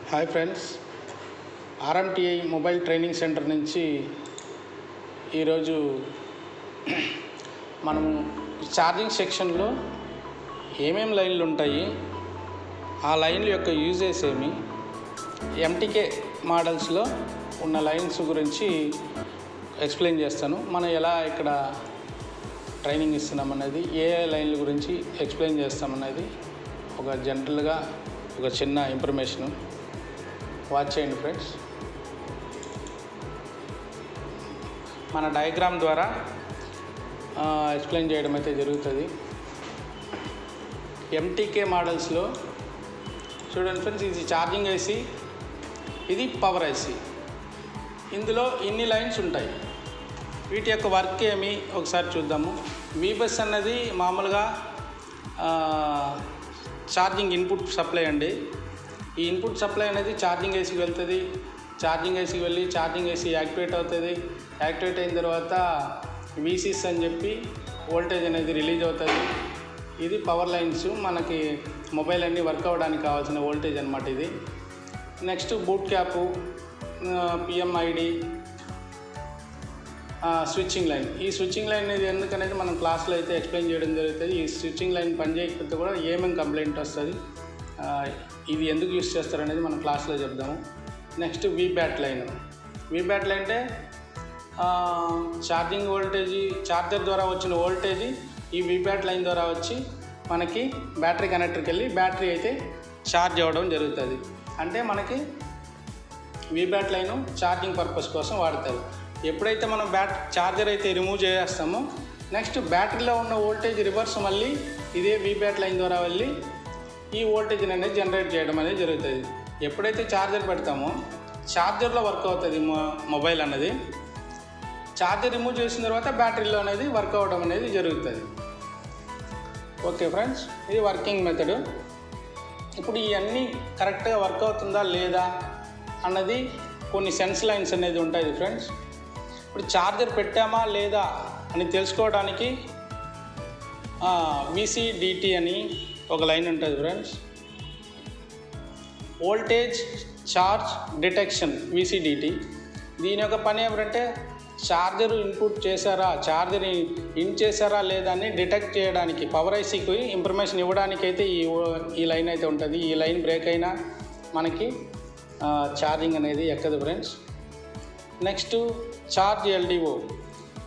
Hi friends, RMTI mobile training centre నుంచి ఈరోజు మనము ఛార్జింగ్ సెక్షన్లో ఏమేమి లైన్లు ఉంటాయి, ఆ లైన్ల యొక్క యూజెస్ ఏమి, ఎంటీకే మోడల్స్లో ఉన్న లైన్స్ గురించి ఎక్స్ప్లెయిన్ చేస్తాను. మనం ఎలా ఇక్కడ ట్రైనింగ్ ఇస్తున్నామన్నది, ఏ లైన్ల గురించి ఎక్స్ప్లెయిన్ చేస్తామన్నది ఒక జనరల్గా ఒక చిన్న ఇన్ఫర్మేషను. వాచ్ చేయండి ఫ్రెండ్స్. మన డయాగ్రామ్ ద్వారా ఎక్స్ప్లెయిన్ చేయడం అయితే జరుగుతుంది. ఎంటీకే మోడల్స్లో చూడండి ఫ్రెండ్స్, ఇది ఛార్జింగ్ ఐసి, ఇది పవర్ ఐసి. ఇందులో ఇన్ని లైన్స్ ఉంటాయి. వీటి యొక్క వర్క్ ఏమి ఒకసారి చూద్దాము. వీబస్ అన్నది మామూలుగా ఛార్జింగ్ ఇన్పుట్ సప్లై అండి. ఈ ఇన్పుట్ సప్లై అనేది ఛార్జింగ్ ఐసీకి వెళ్తుంది. ఛార్జింగ్ ఐసీకి వెళ్ళి ఛార్జింగ్ ఐసీ యాక్టివేట్ అవుతుంది. యాక్టివేట్ అయిన తర్వాత వీసీస్ అని చెప్పి వోల్టేజ్ అనేది రిలీజ్ అవుతుంది. ఇది పవర్ లైన్స్, మనకి మొబైల్ అన్నీ వర్క్ అవ్వడానికి కావాల్సిన వోల్టేజ్ అనమాట ఇది. Next boot cap, PMID, switching line. ఈ స్విచ్చింగ్ లైన్ అనేది ఎందుకనేది మనం క్లాస్లో అయితే ఎక్స్ప్లెయిన్ చేయడం జరుగుతుంది. ఈ స్విచ్చింగ్ లైన్ పనిచేయకపోతే కూడా ఏమేమి కంప్లైంట్ వస్తుంది, ఇది ఎందుకు యూస్ చేస్తారనేది మనం క్లాస్లో చెప్దాము. Next VBAT line. VBAT line అంటే ఛార్జింగ్ వోల్టేజ్, ఛార్జర్ ద్వారా వచ్చిన వోల్టేజ్ ఈ వీబ్యాట్ లైన్ ద్వారా వచ్చి మనకి బ్యాటరీ కనెక్టర్కి వెళ్ళి బ్యాటరీ అయితే ఛార్జ్ అవ్వడం జరుగుతుంది. అంటే మనకి వీబ్యాట్ లైను ఛార్జింగ్ పర్పస్ కోసం వాడతారు. ఎప్పుడైతే మనం ఛార్జర్ అయితే రిమూవ్ చేస్తామో నెక్స్ట్ బ్యాటరీలో ఉన్న వోల్టేజ్ రివర్స్ మళ్ళీ ఇదే వీబ్యాట్ లైన్ ద్వారా వెళ్ళి ఈ వోల్టేజ్ అనేది జనరేట్ చేయడం అనేది జరుగుతుంది. ఎప్పుడైతే ఛార్జర్ పెడతామో ఛార్జర్లో వర్క్ అవుతుంది మొబైల్ అన్నది. ఛార్జర్ రిమూవ్ చేసిన తర్వాత బ్యాటరీలో అనేది వర్క్ అవ్వడం అనేది జరుగుతుంది. ఓకే ఫ్రెండ్స్, ఇది వర్కింగ్ మెథడ్. ఇప్పుడు ఇవన్నీ కరెక్ట్గా వర్క్ అవుతుందా లేదా అన్నది కొన్ని సెన్స్ లైన్స్ అనేది ఉంటాయి ఫ్రెండ్స్. ఇప్పుడు ఛార్జర్ పెట్టామా లేదా అని తెలుసుకోవడానికి విసిడిటి అని ఒక లైన్ ఉంటుంది friends. Voltage charge detection, VCDT. దీని యొక్క పని ఏమిటంటే ఛార్జర్ ఇన్పుట్ చేశారా, ఛార్జర్ ఇన్ చేశారా లేదా అని డిటెక్ట్ చేయడానికి, పవర్ ఐసీకి ఇన్ఫర్మేషన్ ఇవ్వడానికి అయితే ఈ లైన్ అయితే ఉంటుంది. ఈ లైన్ బ్రేక్ అయినా మనకి ఛార్జింగ్ అనేది ఎక్కదు friends. Next charge LDO.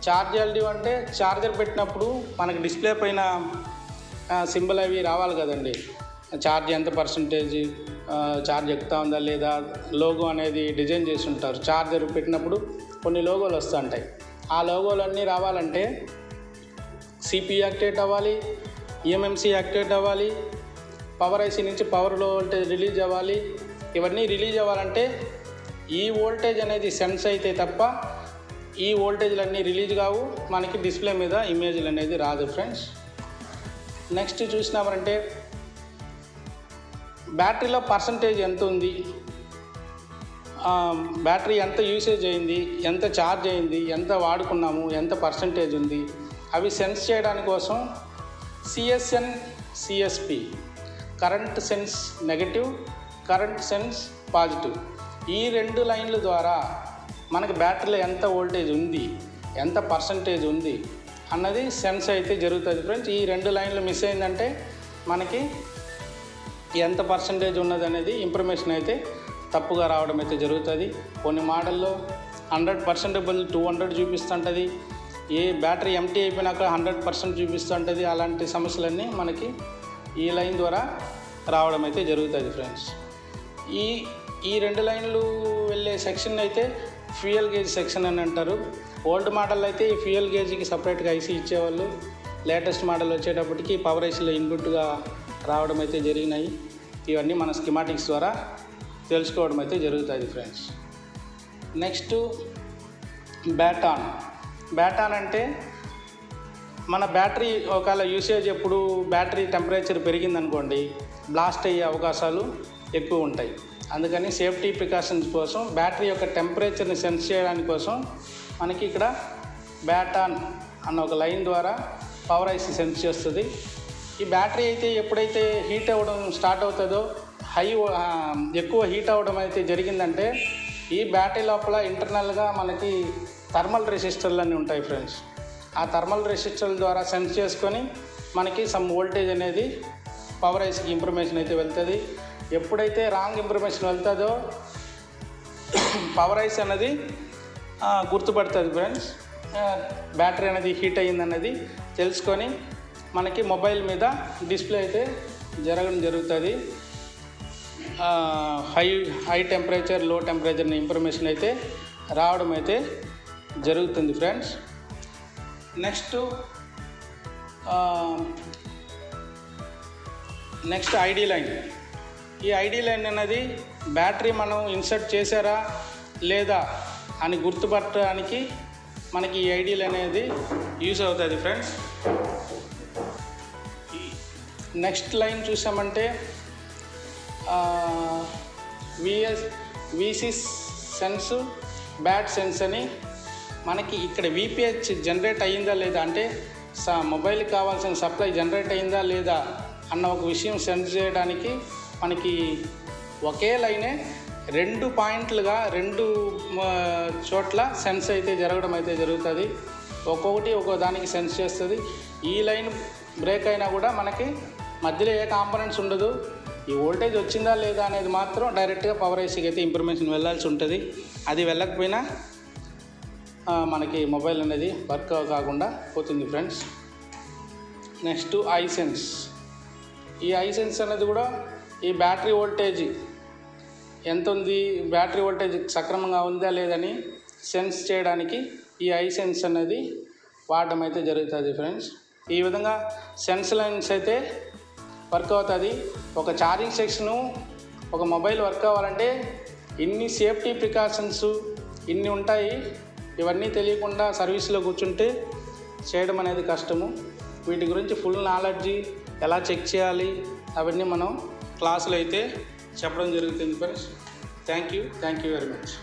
Charge LDO అంటే ఛార్జర్ పెట్టినప్పుడు మనకి డిస్ప్లే పైన సింబల్ అవి రావాలి కదండి. ఛార్జ్ ఎంత పర్సంటేజ్, ఛార్జ్ ఎక్కుతా ఉందా లేదా, లోగో అనేది డిజైన్ చేసి ఉంటారు. ఛార్జర్ పెట్టినప్పుడు కొన్ని లోగోలు వస్తూ ఉంటాయి. ఆ లోగోలు అన్నీ రావాలంటే సిపి యాక్టివేట్ అవ్వాలి, ఈఎంఎంసి యాక్టివేట్ అవ్వాలి, పవర్ ఐసీ నుంచి పవర్ వోల్టేజ్ రిలీజ్ అవ్వాలి. ఇవన్నీ రిలీజ్ అవ్వాలంటే ఈ వోల్టేజ్ అనేది సెన్స్ అయితే తప్ప ఈ వోల్టేజ్లు అన్నీ రిలీజ్ కావు, మనకి డిస్ప్లే మీద ఇమేజ్లు అనేది రాదు ఫ్రెండ్స్. నెక్స్ట్ చూసినామంటే బ్యాటరీలో పర్సంటేజ్ ఎంత ఉంది, బ్యాటరీ ఎంత యూసేజ్ అయింది, ఎంత ఛార్జ్ అయింది, ఎంత వాడుకున్నాము, ఎంత పర్సంటేజ్ ఉంది, అవి సెన్స్ చేయడానికి కోసం CSN, CSP, current sense negative, current sense positive, ఈ రెండు లైన్ల ద్వారా మనకి బ్యాటరీలో ఎంత వోల్టేజ్ ఉంది, ఎంత పర్సంటేజ్ ఉంది అన్నది సెన్స్ అయితే జరుగుతుంది ఫ్రెండ్స్. ఈ రెండు లైన్లు మిస్ అయిందంటే మనకి ఎంత పర్సంటేజ్ ఉన్నది అనేది ఇన్ఫర్మేషన్ అయితే తప్పుగా రావడం అయితే జరుగుతుంది. కొన్ని మోడల్లో 100% 200 చూపిస్తుంటుంది, ఏ బ్యాటరీ ఎంటీ అయిపోయినాక 100% చూపిస్తుంటుంది. అలాంటి సమస్యలన్నీ మనకి ఈ లైన్ ద్వారా రావడం అయితే జరుగుతుంది ఫ్రెండ్స్. ఈ రెండు లైన్లు వెళ్ళే సెక్షన్ అయితే ఫ్యూయల్ గేజ్ సెక్షన్ అని అంటారు. ఓల్డ్ మోడల్ అయితే ఈ ఫ్యూయల్ గేజ్కి సపరేట్గా ఐసీ ఇచ్చేవాళ్ళు. లేటెస్ట్ మోడల్ వచ్చేటప్పటికి పవర్ ఐసీలో ఇన్పుట్గా రావడం అయితే జరిగినాయి. ఇవన్నీ మన స్కిమాటిక్స్ ద్వారా తెలుసుకోవడం అయితే జరుగుతుంది ఫ్రెండ్స్. నెక్స్ట్ బ్యాటాన్. బ్యాటాన్ అంటే మన బ్యాటరీ ఒకవేళ యూసేజ్ ఎప్పుడు బ్యాటరీ టెంపరేచర్ పెరిగిందనుకోండి బ్లాస్ట్ అయ్యే అవకాశాలు ఎక్కువ ఉంటాయి. అందుకని సేఫ్టీ ప్రికాషన్స్ కోసం బ్యాటరీ యొక్క టెంపరేచర్ని సెన్స్ చేయడానికి కోసం మనకి ఇక్కడ బ్యాటాన్ అన్న ఒక లైన్ ద్వారా పవర్ ఐసీ సెన్స్ చేస్తుంది. ఈ బ్యాటరీ అయితే ఎప్పుడైతే హీట్ అవ్వడం స్టార్ట్ అవుతుందో ఎక్కువ హీట్ అవ్వడం అయితే జరిగిందంటే ఈ బ్యాటరీ లోపల ఇంటర్నల్గా మనకి థర్మల్ రెసిస్టర్లు అన్నీ ఉంటాయి ఫ్రెండ్స్. ఆ థర్మల్ రెసిస్టర్ల ద్వారా సెన్స్ చేసుకొని మనకి సమ్ వోల్టేజ్ అనేది పవర్ ఐసీకి ఇన్ఫర్మేషన్ అయితే వెళ్తుంది. ఎప్పుడైతే రాంగ్ ఇన్ఫర్మేషన్ వెళ్తుందో పవర్ ఐసీ అనేది గుర్తుపడుతుంది ఫ్రెండ్స్. బ్యాటరీ అనేది హీట్ అయ్యిందన్నది తెలుసుకొని మనకి మొబైల్ మీద డిస్ప్లే అయితే జరగడం జరుగుతుంది. హై టెంపరేచర్, లో టెంపరేచర్ ఇన్ఫర్మేషన్ అయితే రావడం అయితే జరుగుతుంది ఫ్రెండ్స్. Next ID line. ఈ ఐడి లైన్ అనేది బ్యాటరీ మనం ఇన్సర్ట్ చేశారా లేదా అని గుర్తుపట్టడానికి మనకి ఈ ఐడి లైన్ అనేది యూస్ అవుతుంది ఫ్రెండ్స్. నెక్స్ట్ లైన్ చూసామంటే వీసీ సెన్స్, బ్యాట్ సెన్స్ అని మనకి ఇక్కడ విపిహెచ్ జనరేట్ అయ్యిందా లేదా అంటే మొబైల్కి కావాల్సిన సప్లై జనరేట్ అయ్యిందా లేదా అన్న ఒక విషయం సెన్స్ చేయడానికి మనకి ఒకే లైనే 2 పాయింట్లుగా 2 చోట్ల సెన్స్ అయితే జరగడం అయితే జరుగుతుంది. ఒక్కొక్కటి ఒక్కో దానికి సెన్స్ చేస్తుంది. ఈ లైన్ బ్రేక్ అయినా కూడా మనకి మధ్యలో ఏ కాంపోనెంట్స్ ఉండదు. ఈ వోల్టేజ్ వచ్చిందా లేదా అనేది మాత్రం డైరెక్ట్గా పవర్ ఐసీకి అయితే ఇన్ఫర్మేషన్ వెళ్ళాల్సి ఉంటుంది. అది వెళ్ళకపోయినా మనకి మొబైల్ అనేది వర్క్ కాకుండా పోతుంది ఫ్రెండ్స్. Next I sense. ఈ ఐ సెన్స్ అనేది కూడా ఈ బ్యాటరీ వోల్టేజ్ ఎంత ఉంది, బ్యాటరీ వోల్టేజ్ సక్రమంగా ఉందా లేదని సెన్స్ చేయడానికి ఈ ఐ సెన్స్ అనేది వాడడం అయితే జరుగుతుంది ఫ్రెండ్స్. ఈ విధంగా సెన్స్ లైన్స్ అయితే వర్క్ అవుతుంది. ఒక ఛార్జింగ్ సెక్షను ఒక మొబైల్ వర్క్ అవ్వాలంటే ఇన్ని సేఫ్టీ ప్రికాషన్స్ ఇన్ని ఉంటాయి. ఇవన్నీ తెలియకుండా సర్వీస్లో కూర్చుంటే చేయడం అనేది కష్టము. వీటి గురించి ఫుల్ నాలెడ్జి ఎలా చెక్ చేయాలి అవన్నీ మనం క్లాసులో అయితే చెప్పడం జరుగుతుంది friends. Thank you very much.